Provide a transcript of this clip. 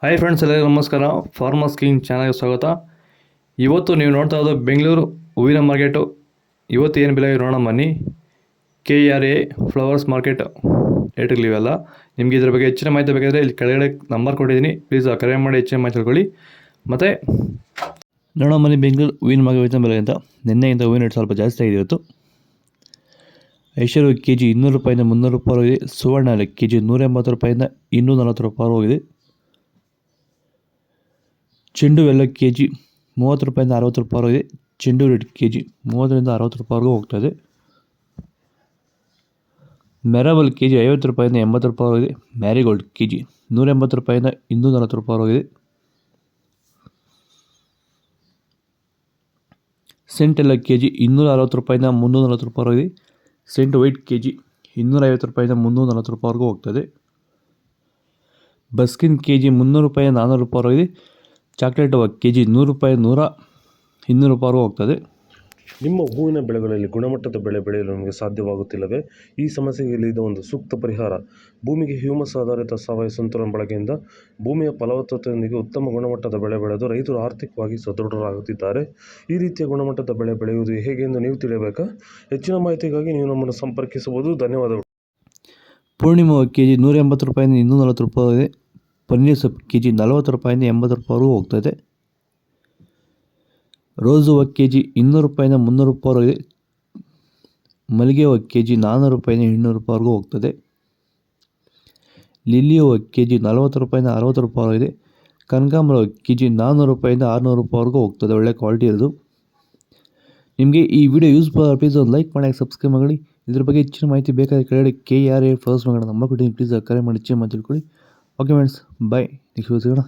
Hi friends, ಎಲ್ಲರಿಗೂ ನಮಸ್ಕಾರ. Farmers king ಚಾನಲ್ಗೆ ಸ್ವಾಗತ. ಇವತ್ತು ನೀವು ನೋಡ್ತಾ ಇರೋದು ಬೆಂಗಳೂರು ಹೂವಿನ ಮಾರ್ಕೆಟು. ಇವತ್ತು ಏನು ಬೆಲೆ ನೋಡೋಣ ಬನ್ನಿ. KRA ಫ್ಲವರ್ಸ್ ಮಾರ್ಕೆಟ್ ರೇಟ್ಗಳಿವೆಲ್ಲ. ನಿಮಗೆ ಇದ್ರ ಬಗ್ಗೆ ಹೆಚ್ಚಿನ ಮಾಹಿತಿ ಬೇಕಾದರೆ ಇಲ್ಲಿ ಕೆಳಗಡೆ ನಂಬರ್ ಕೊಟ್ಟಿದ್ದೀನಿ, ಪ್ಲೀಸ್ ಕರೆ ಮಾಡಿ ಹೆಚ್ಚಿನ ಮಾಹಿತಿ ತಿಳ್ಕೊಳ್ಳಿ. ಮತ್ತು ನೋಡೋಣ ಬನ್ನಿ ಬೆಂಗಳೂರು ಹೂವಿನ ಮಾರ್ಕೆಟ್ ಬೆಲೆ ಅಂತ. ನಿನ್ನೆಗಿಂತ ಹೂವಿನ ರೇಟ್ ಸ್ವಲ್ಪ ಜಾಸ್ತಿ ಆಗಿದೆ ಇವತ್ತು. ಐಶ್ವರ್ಯ ಕೆ ಜಿ 200 ರೂಪಾಯಿಂದ 300 ರೂಪಾಯಿ ಹೋಗಿದೆ. ಸುವರ್ಣ ಕೆ ಜಿ 180 ರೂಪಾಯಿಂದ 240 ರೂಪಾಯಿ ಹೋಗಿದೆ. ಚೆಂಡು ಎಲ್ಲ ಕೆ ಜಿ 30 ರೂಪಾಯಿಂದ 60 ರೂಪಾಯಿ ಹೋಗಿದೆ. ಚೆಂಡು ರೇಟ್ ಕೆ ಜಿ 30ರಿಂದ 60 ರೂಪಾಯಿವರೆಗೂ ಹೋಗ್ತಾಯಿದೆ. ಮೆರವಲ್ ಕೆ ಜಿ 50 ರೂಪಾಯಿಂದ 80 ರೂಪಾಯಿ ಹೋಗಿದೆ. ಮ್ಯಾರಿಗೋಲ್ಡ್ ಕೆ ಜಿ 180 ರೂಪಾಯಿಂದ 240 ರೂಪಾಯಿ ಹೋಗಿದೆ. ಸೆಂಟ್ ಎಲ್ಲ ಕೆ ಜಿ 260 ರೂಪಾಯಿಂದ 340 ರೂಪಾಯಿ ಹೋಗಿದೆ. ಸೆಂಟ್ ವೈಟ್ ಕೆ ಜಿ 250 ರೂಪಾಯಿಂದ 340 ರೂಪಾಯಿವರೆಗೂ ಹೋಗ್ತದೆ. ಬಸ್ಕಿನ್ ಕೆ ಜಿ 300 ರೂಪಾಯಿಂದ 400 ರೂಪಾಯಿ ಹೋಗಿದೆ. ಚಾಕ್ಲೇಟ್ ಕೆ ಜಿ 100 ರೂಪಾಯಿ 200 ರೂಪಾಯಿವರೆಗೂ ಹೋಗ್ತದೆ. ನಿಮ್ಮ ಹೂವಿನ ಬೆಳೆಗಳಲ್ಲಿ ಗುಣಮಟ್ಟದ ಬೆಳೆ ಬೆಳೆಯಲು ನಮಗೆ ಸಾಧ್ಯವಾಗುತ್ತಿಲ್ಲವೇ? ಈ ಸಮಸ್ಯೆಗೆ ಇಲ್ಲಿದೆ ಒಂದು ಸೂಕ್ತ ಪರಿಹಾರ. ಭೂಮಿಗೆ ಹ್ಯೂಮಸ್ ಆಧಾರಿತ ಸಾವಯವ ಸಂತುಲನ ಬಳಕೆಯಿಂದ ಭೂಮಿಯ ಫಲವತ್ತತೆಯೊಂದಿಗೆ ಉತ್ತಮ ಗುಣಮಟ್ಟದ ಬೆಳೆ ಬೆಳೆದು ರೈತರು ಆರ್ಥಿಕವಾಗಿ ಸದೃಢರಾಗುತ್ತಿದ್ದಾರೆ. ಈ ರೀತಿಯ ಗುಣಮಟ್ಟದ ಬೆಳೆ ಬೆಳೆಯುವುದು ಹೇಗೆ ಎಂದು ನೀವು ತಿಳಿಯಬೇಕಾ? ಹೆಚ್ಚಿನ ಮಾಹಿತಿಗಾಗಿ ನೀವು ನಮ್ಮನ್ನು ಸಂಪರ್ಕಿಸಬಹುದು. ಧನ್ಯವಾದಗಳು. ಪೂರ್ಣಿಮಾ ಕೆ ಜಿ 180 ರೂಪಾಯಿಂದ 240 ರೂಪಾಯಿ ಇದೆ. ಪನ್ನೀರ್ ಸೊಪ್ಪು ಕೆ ಜಿ 40 ರೂಪಾಯಿಂದ 80 ರೂಪಾಯಿವರೆಗೂ ಹೋಗ್ತದೆ. ರೋಸ್ ಹೂವು ಕೆ ಜಿ 200 ರೂಪಾಯಿಂದ 300 ರೂಪಾಯಿ ಇದೆ. ಮಲ್ಲಿಗೆ ಹೂವು ಕೆ ಜಿ 400 ರೂಪಾಯಿಂದ 800 ರೂಪಾಯಿವರೆಗೂ ಹೋಗ್ತದೆ. ಲಿಲ್ಲಿ ಹೂವು ಕೆ ಜಿ 40 ರೂಪಾಯಿಂದ 60 ರೂಪಾಯಿ ಇದೆ. ಕನಕಾಂಬರ ಕೆ ಜಿ 400 ರೂಪಾಯಿಂದ 600 ರೂಪಾಯಿವರೆಗೂ ಹೋಗ್ತದೆ. ಒಳ್ಳೆ ಕ್ವಾಲಿಟಿ ಇರೋದು. ನಿಮಗೆ ಈ ವಿಡಿಯೋ ಯೂಸ್ಫುಲ್ ಆದರೆ ಪ್ಲೀಸ್ ಒಂದು ಲೈಕ್ ಮಾಡಿ, ಸಬ್ಸ್ಕ್ರೈಬ್ ಮಾಡಿ. ಇದ್ರ ಬಗ್ಗೆ ಹೆಚ್ಚಿನ ಮಾಹಿತಿ ಬೇಕಾದರೆ ಕೆಳಗಡೆ KRA ಫ್ಲವರ್ಸ್ ಮಾರ್ಕೆಟ್ ನಂಬರ್ ಕೊಟ್ಟಿದ್ದೀನಿ, ಪ್ಲೀಸ್ ಕರೆ ಮಾಡಿ ಹೆಚ್ಚಿನ ಮಾಹಿತಿ ತಿಳ್ಕೊಳ್ಳಿ. ಓಕೆ ಫ್ರೆಂಡ್ಸ್, ಬಾಯ್. ನೆಕ್ಸ್ಟ್ ಸಿಗೋಣ.